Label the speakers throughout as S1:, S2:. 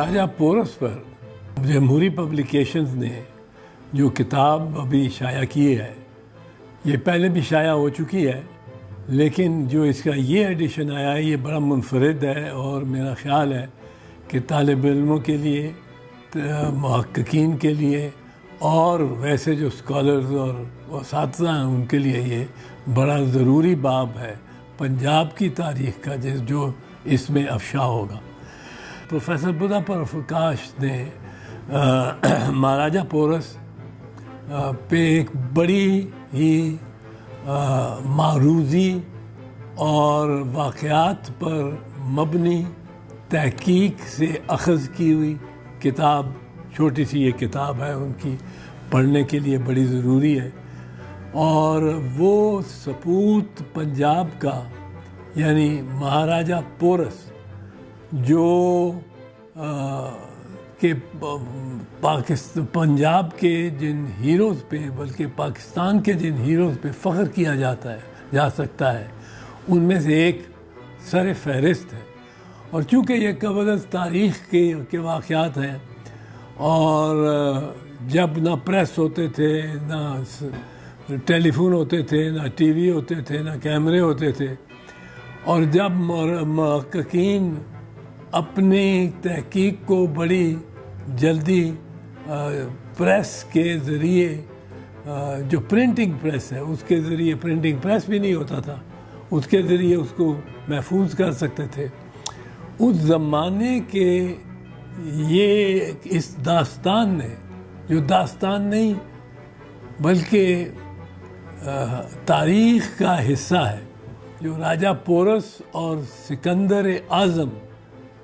S1: راجہ پورس پر جمہوری پبلیکیشنز نے جو کتاب ابھی شائع کی ہے، یہ پہلے بھی شائع ہو چکی ہے، لیکن جو اس کا یہ ایڈیشن آیا ہے یہ بڑا منفرد ہے، اور میرا خیال ہے کہ طالب علموں کے لیے، محققین کے لیے اور ویسے جو اسکالرز اور اساتذہ ہیں ان کے لیے یہ بڑا ضروری باب ہے پنجاب کی تاریخ کا جو اس میں افشا ہوگا۔ پروفیسر بدھا پرکاش نے مہاراجہ پورس پہ ایک بڑی ہی معروضی اور واقعات پر مبنی تحقیق سے اخذ کی ہوئی کتاب، چھوٹی سی یہ کتاب ہے ان کی، پڑھنے کے لیے بڑی ضروری ہے۔ اور وہ سپوت پنجاب کا یعنی مہاراجہ پورس جو کہ پنجاب کے جن ہیروز پہ، بلکہ پاکستان کے جن ہیروز پہ فخر کیا جا سکتا ہے ان میں سے ایک سر فہرست ہے۔ اور چونکہ یہ قبل از تاریخ کے واقعات ہیں، اور جب نہ پریس ہوتے تھے، نہ ٹیلی فون ہوتے تھے، نہ ٹی وی ہوتے تھے، نہ کیمرے ہوتے تھے، اور جب محققین اپنی تحقیق کو بڑی جلدی پریس کے ذریعے، جو پرنٹنگ پریس ہے اس کے ذریعے، پرنٹنگ پریس بھی نہیں ہوتا تھا، اس کے ذریعے اس کو محفوظ کر سکتے تھے۔ اس زمانے کے یہ اس داستان نے، جو داستان نہیں بلکہ تاریخ کا حصہ ہے، جو راجہ پورس اور سکندر اعظم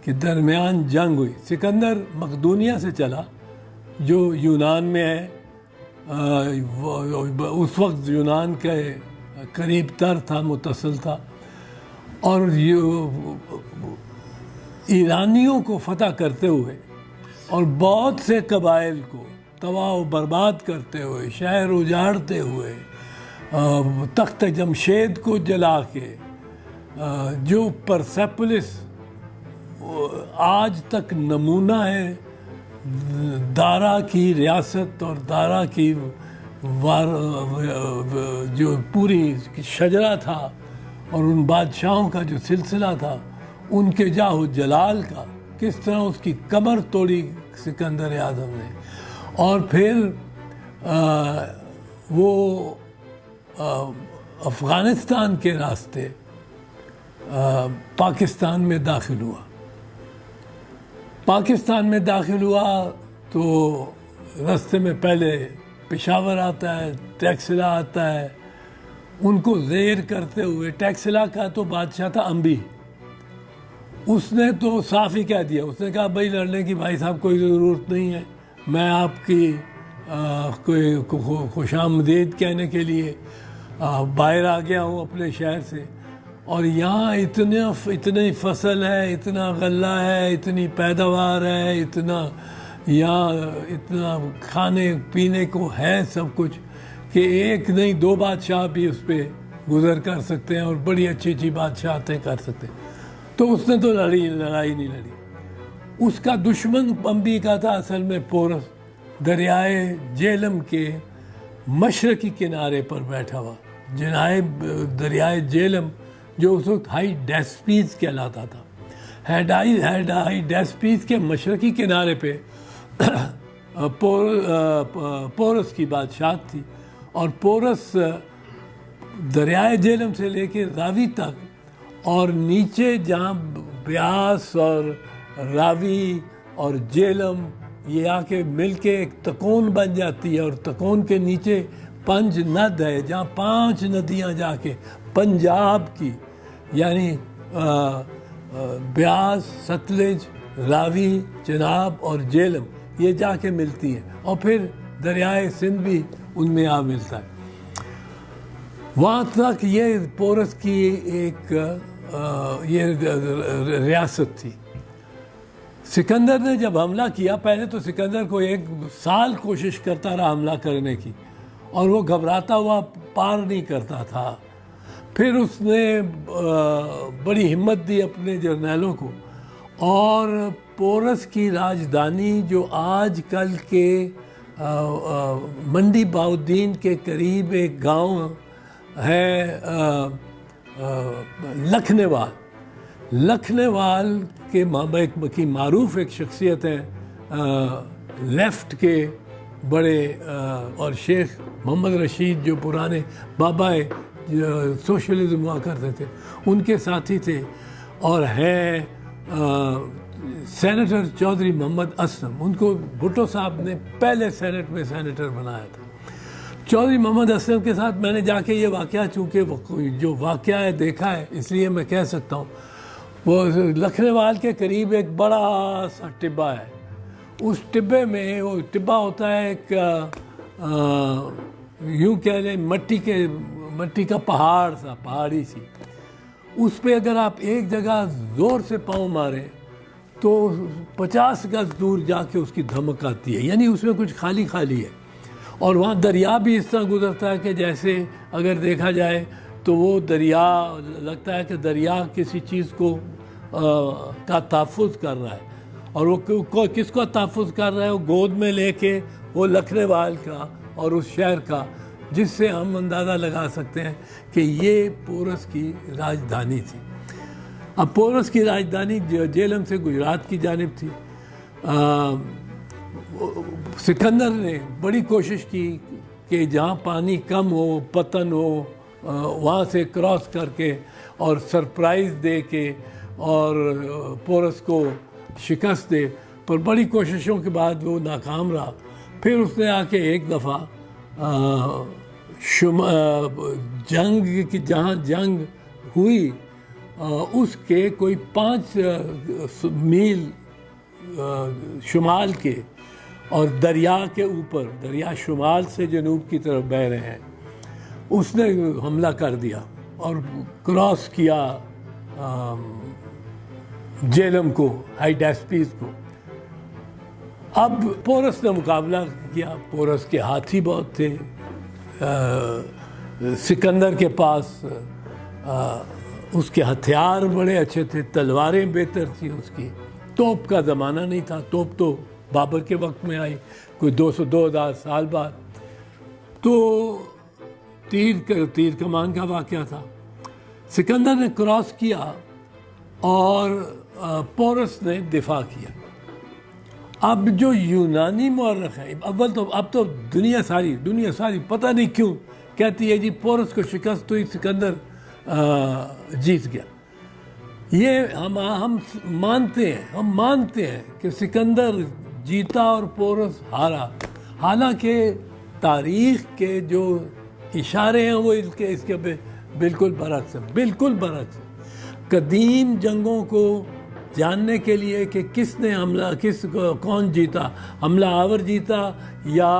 S1: کے درمیان جنگ ہوئی۔ سکندر مقدونیہ سے چلا جو یونان میں ہے، اس وقت یونان کے قریب تر تھا، متصل تھا، اور ایرانیوں کو فتح کرتے ہوئے اور بہت سے قبائل کو تباہ و برباد کرتے ہوئے، شہر اجاڑتے ہوئے، تخت جمشید کو جلا کے، جو پرسیپولس آج تک نمونہ ہے دارا کی ریاست اور دارا کی جو پوری شجرہ تھا اور ان بادشاہوں کا جو سلسلہ تھا، ان کے جاہ و جلال کا کس طرح اس کی کمر توڑی سکندر اعظم نے۔ اور پھر وہ افغانستان کے راستے پاکستان میں داخل ہوا۔ پاکستان میں داخل ہوا تو راستے میں پہلے پشاور آتا ہے، ٹیکسلا آتا ہے، ان کو زیر کرتے ہوئے۔ ٹیکسلا کا تو بادشاہ تھا امبی، اس نے تو صاف ہی کہہ دیا، اس نے کہا بھائی لڑنے کی بھائی صاحب کوئی ضرورت نہیں ہے، میں آپ کی کوئی خوش آمدید کہنے کے لیے باہر آ گیا ہوں اپنے شہر سے، اور یہاں اتنی فصل ہے، اتنا غلہ ہے، اتنی پیداوار ہے، یہاں اتنا کھانے پینے کو ہے سب کچھ، کہ ایک نہیں دو بادشاہ بھی اس پہ گزر کر سکتے ہیں اور بڑی اچھی اچھی بادشاہتیں کر سکتے ہیں۔ تو اس نے تو لڑائی نہیں لڑی۔ اس کا دشمن امبی کا تھا اصل میں پورس، دریائے جیلم کے مشرقی کنارے پر بیٹھا ہوا، دریائے جیلم جو اس وقت ہائی ڈیسپیز کہلاتا تھا۔ ہائی ڈیسپیز کے مشرقی کنارے پہ پورس کی بادشاہت تھی، اور پورس دریائے جیلم سے لے کے راوی تک، اور نیچے جہاں بیاس اور راوی اور جیلم یہ آ کے مل کے ایک تکون بن جاتی ہے، اور تکون کے نیچے پنج ند ہے، جہاں 5 ندیاں جا کے پنجاب کی یعنی بیاس، ستلج، راوی، چناب اور جیلم یہ جا کے ملتی ہیں، اور پھر دریائے سندھ بھی ان میں آ ملتا ہے۔ وہاں تک یہ پورس کی ایک یہ ریاست تھی۔ سکندر نے جب حملہ کیا، پہلے تو سکندر کو 1 سال کوشش کرتا رہا حملہ کرنے کی، اور وہ گھبراتا ہوا پار نہیں کرتا تھا۔ پھر اس نے بڑی ہمت دی اپنے جرنیلوں کو، اور پورس کی راجدھانی جو آج کل کے منڈی بہاؤالدین کے قریب ایک گاؤں ہے لکھنوال کے ایک معروف ایک شخصیت ہے لیفٹ کے بڑے اور شیخ محمد رشید جو پرانے بابا سوشلزم ہوا کرتے تھے ان کے ساتھی تھے، اور ہے سینیٹر چودھری محمد اسلم، ان کو بھٹو صاحب نے پہلے سینٹ میں سینیٹر بنایا تھا۔ چودھری محمد اسلم کے ساتھ میں نے جا کے یہ واقعہ، چونکہ جو واقعہ ہے دیکھا ہے اس لیے میں کہہ سکتا ہوں، وہ لکھنوال کے قریب ایک بڑا سا ٹبہ ہے، اس ٹبے میں وہ ٹبہ ہوتا ہے ایک یوں کہہ لیں مٹی کا پہاڑ سا، پہاڑی سی، اس پہ اگر آپ ایک جگہ زور سے پاؤں ماریں تو 50 گز دور جا کے اس کی دھمک آتی ہے، یعنی اس میں کچھ خالی ہے، اور وہاں دریا بھی اس طرح گزرتا ہے کہ جیسے اگر دیکھا جائے تو وہ دریا لگتا ہے کہ دریا کسی چیز کو کا تحفظ کر رہا ہے، اور وہ کس کو تحفظ کر رہا ہے، وہ گود میں لے کے وہ لکھنوال کا اور اس شہر کا، جس سے ہم اندازہ لگا سکتے ہیں کہ یہ پورس کی راجدھانی تھی۔ اب پورس کی راجدھانی جیلم سے گجرات کی جانب تھی۔ سکندر نے بڑی کوشش کی کہ جہاں پانی کم ہو، پتن ہو، وہاں سے کراس کر کے اور سرپرائز دے کے اور پورس کو شکست دے، پر بڑی کوششوں کے بعد وہ ناکام رہا۔ پھر اس نے آ کے ایک دفعہ جنگ کی، جہاں جنگ ہوئی اس کے کوئی 5 میل شمال کے اور دریا کے اوپر، دریا شمال سے جنوب کی طرف بہہ رہے ہیں، اس نے حملہ کر دیا اور کراس کیا جیلم کو، ہائیڈیسپیس کو۔ اب پورس نے مقابلہ کیا، پورس کے ہاتھی بہت تھے، سکندر کے پاس اس کے ہتھیار بڑے اچھے تھے، تلواریں بہتر تھیں اس کی، توپ کا زمانہ نہیں تھا، توپ تو بابر کے وقت میں آئی کوئی 2000 سال بعد، تو تیر کمان کا واقعہ تھا۔ سکندر نے کراس کیا اور پورس نے دفاع کیا۔ اب جو یونانی مورخ ہے، اب تو دنیا ساری پتہ نہیں کیوں کہتی ہے جی پورس کو شکست ہوئی، سکندر جیت گیا۔ یہ ہم مانتے ہیں کہ سکندر جیتا اور پورس ہارا، حالانکہ تاریخ کے جو اشارے ہیں وہ اس کے بالکل برعکس ہیں۔ قدیم جنگوں کو جاننے کے لیے کہ کس نے کون جیتا، حملہ آور جیتا یا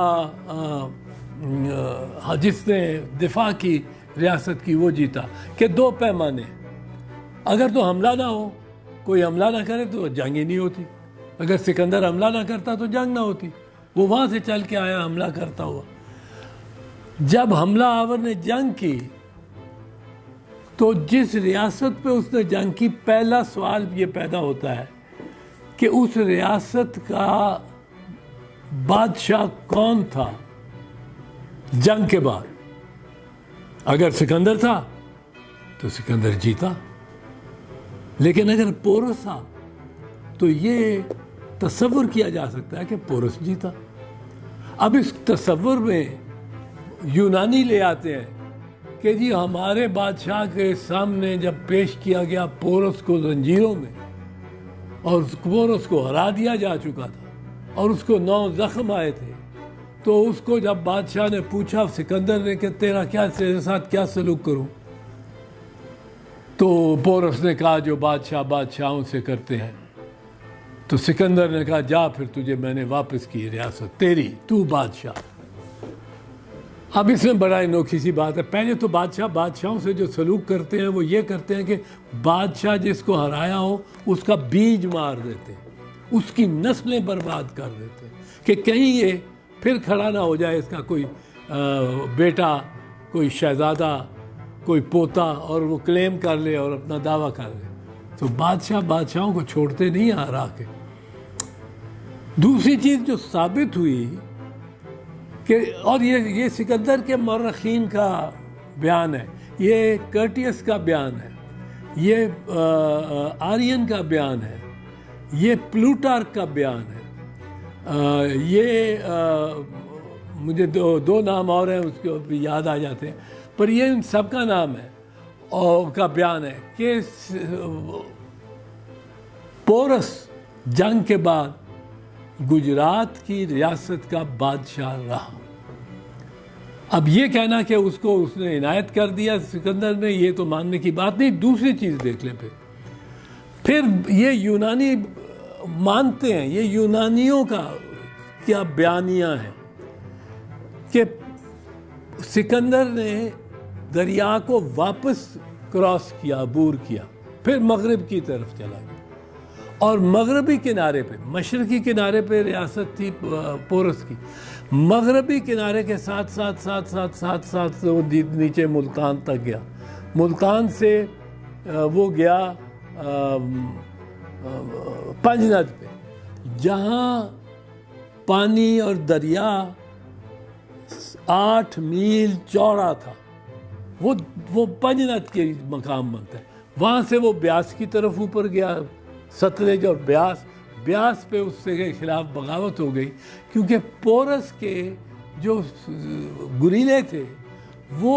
S1: جس نے دفاع کی ریاست کی وہ جیتا، کہ 2 پیمانے، اگر تو حملہ نہ ہو، کوئی حملہ نہ کرے تو جنگ ہی نہیں ہوتی، اگر سکندر حملہ نہ کرتا تو جنگ نہ ہوتی، وہ وہاں سے چل کے آیا حملہ کرتا ہوا۔ جب حملہ آور نے جنگ کی تو جس ریاست پہ اس نے جنگ کی، پہلا سوال یہ پیدا ہوتا ہے کہ اس ریاست کا بادشاہ کون تھا جنگ کے بعد۔ اگر سکندر تھا تو سکندر جیتا، لیکن اگر پورس تھا تو یہ تصور کیا جا سکتا ہے کہ پورس جیتا۔ اب اس تصور میں یونانی لے آتے ہیں کہ جی ہمارے بادشاہ کے سامنے جب پیش کیا گیا پورس کو زنجیروں میں، اور پورس کو ہرا دیا جا چکا تھا اور اس کو 9 زخم آئے تھے، تو اس کو جب بادشاہ نے پوچھا سکندر نے کہ تیرے ساتھ کیا سلوک کروں، تو پورس نے کہا جو بادشاہوں سے کرتے ہیں۔ تو سکندر نے کہا جا پھر تجھے میں نے واپس کی ریاست تیری، تو بادشاہ۔ اب اس میں بڑا انوکھی سی بات ہے، پہلے تو بادشاہوں سے جو سلوک کرتے ہیں وہ یہ کرتے ہیں کہ بادشاہ جس کو ہرایا ہو اس کا بیج مار دیتے ہیں، اس کی نسلیں برباد کر دیتے ہیں کہ کہیں یہ پھر کھڑا نہ ہو جائے اس کا کوئی بیٹا، کوئی شہزادہ، کوئی پوتا، اور وہ کلیم کر لے اور اپنا دعویٰ کر لے۔ تو بادشاہوں کو چھوڑتے نہیں ہرا کے، دوسری چیز جو ثابت ہوئی کہ اور یہ سکندر کے مورخین کا بیان ہے، یہ کرٹیس کا بیان ہے، یہ آرین کا بیان ہے، یہ پلوٹارک کا بیان ہے، یہ مجھے دو نام اور ہیں اس کے بھی یاد آ جاتے ہیں، پر یہ ان سب کا نام ہے اور کا بیان ہے کہ پورس جنگ کے بعد گجرات کی ریاست کا بادشاہ رہا۔ اب یہ کہنا کہ اس نے عنایت کر دیا سکندر نے، یہ تو ماننے کی بات نہیں۔ دوسری چیز دیکھ لیں پھر یہ یونانی مانتے ہیں، یہ یونانیوں کا کیا بیانیہ ہے کہ سکندر نے دریا کو واپس کراس کیا، عبور کیا، پھر مغرب کی طرف چلا گیا، اور مغربی کنارے پہ، مشرقی کنارے پہ ریاست تھی پورس کی، مغربی کنارے کے ساتھ وہ نیچے ملتان تک گیا، ملتان سے وہ گیا پنجند پہ، جہاں پانی اور دریا 8 میل چوڑا تھا، وہ پنجند کے مقام بنتا ہے، وہاں سے وہ بیاس کی طرف اوپر گیا، ستلج اور بیاس پہ اس کے خلاف بغاوت ہو گئی، کیونکہ پورس کے جو گریلے تھے وہ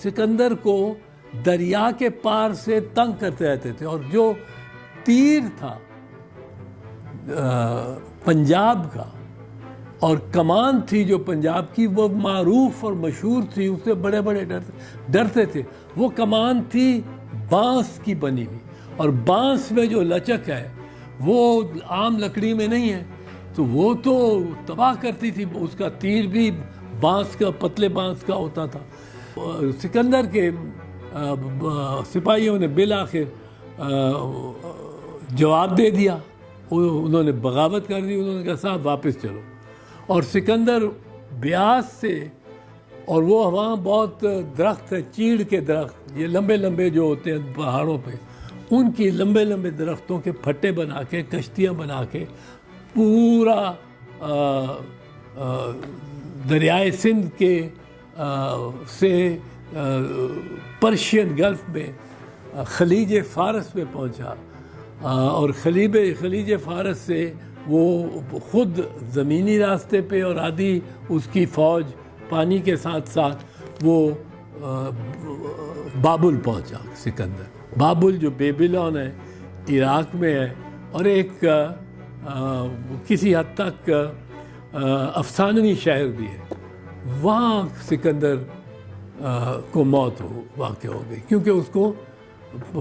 S1: سکندر کو دریا کے پار سے تنگ کرتے رہتے تھے، اور جو تیر تھا پنجاب کا اور کمان تھی جو پنجاب کی، وہ معروف اور مشہور تھی، اس سے بڑے بڑے ڈرتے تھے۔ وہ کمان تھی بانس کی بنی ہوئی، اور بانس میں جو لچک ہے وہ عام لکڑی میں نہیں ہے، تو وہ تو تباہ کرتی تھی، اس کا تیر بھی بانس کا، پتلے بانس کا ہوتا تھا۔ سکندر کے سپاہیوں نے بالآخر جواب دے دیا، انہوں نے بغاوت کر دی، انہوں نے کہا صاحب واپس چلو، اور سکندر بیاس سے، اور وہ وہاں بہت درخت ہیں، چیڑ کے درخت، یہ لمبے لمبے جو ہوتے ہیں پہاڑوں پہ، ان کی لمبے لمبے درختوں کے پھٹے بنا کے، کشتیاں بنا کے، پورا دریائے سندھ کے سے پرشین گلف میں خلیج فارس میں پہنچا، اور خلیج فارس سے وہ خود زمینی راستے پہ اور آدھی اس کی فوج پانی کے ساتھ ساتھ وہ بابل پہنچا سکندر۔ بابل جو بیبیلون ہے، عراق میں ہے، اور ایک کسی حد تک افسانوی شہر بھی ہے، وہاں سکندر کو موت واقع ہو گئی، کیونکہ اس کو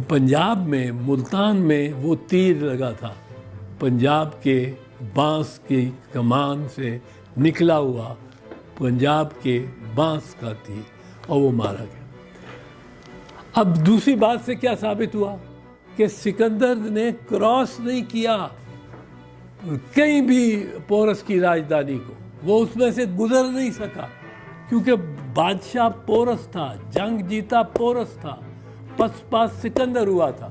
S1: پنجاب میں، ملتان میں وہ تیر لگا تھا، پنجاب کے بانس کی کمان سے نکلا ہوا پنجاب کے بانس کا تیر، اور وہ مارا گیا۔ اب دوسری بات سے کیا ثابت ہوا کہ سکندر نے کراس نہیں کیا کہیں بھی پورس کی راجدھانی کو، وہ اس میں سے گزر نہیں سکا، کیونکہ بادشاہ پورس تھا، جنگ جیتا پورس تھا، پاس سکندر ہوا تھا۔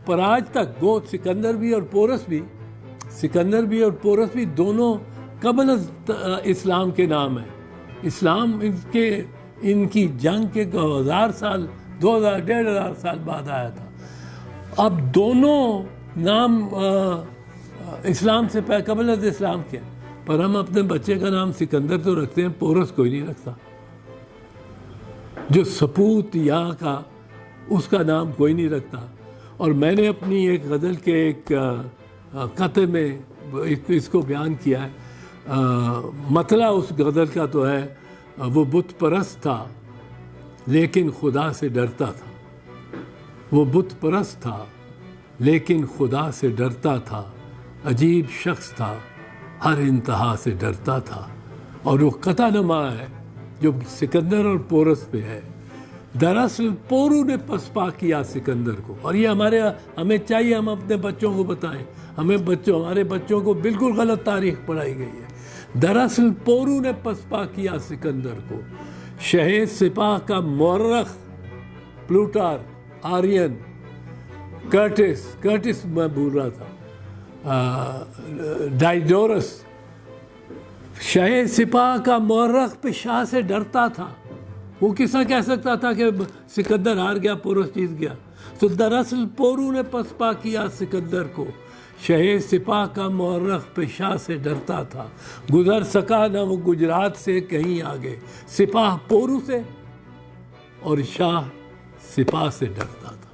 S1: پر آج تک گو سکندر بھی اور پورس بھی دونوں قبل اسلام کے نام ہیں۔ اسلام ان کی جنگ کے 1000 سال 2500 سال بعد آیا تھا۔ اب دونوں نام اسلام سے قبل از اسلام کے، پر ہم اپنے بچے کا نام سکندر تو رکھتے ہیں، پورس کوئی نہیں رکھتا۔ جو سپوت یہاں کا، اس کا نام کوئی نہیں رکھتا۔ اور میں نے اپنی ایک غزل کے ایک قطعے میں اس کو بیان کیا ہے۔ مطلع اس غزل کا تو ہے، وہ بت پرست تھا لیکن خدا سے ڈرتا تھا، وہ بت پرست تھا لیکن خدا سے ڈرتا تھا، عجیب شخص تھا ہر انتہا سے ڈرتا تھا۔ اور وہ قطع نما ہے جو سکندر اور پورس پہ ہے۔ دراصل پورو نے پسپا کیا سکندر کو، اور یہ ہمیں چاہیے ہم اپنے بچوں کو بتائیں، ہمارے بچوں کو بالکل غلط تاریخ پڑھائی گئی ہے۔ دراصل پورو نے پسپا کیا سکندر کو، شہ سپاہ کا مورخ پلوٹارک، آرین، کرٹس میں بھول رہا تھا، ڈائیڈورس شاہ سپاہ کا مورخ پہ شاہ سے ڈرتا تھا. وہ کس طرح کہہ سکتا تھا کہ سکندر ہار گیا پورس جیت گیا؟ تو دراصل پورو نے پسپا کیا سکندر کو. شاہ سپاہ کا مورخ پہ شاہ سے ڈرتا تھا، گزر سکا نہ وہ گجرات سے کہیں آگے. سپاہ پورو سے اور شاہ سپاہ سے ڈرتا تھا.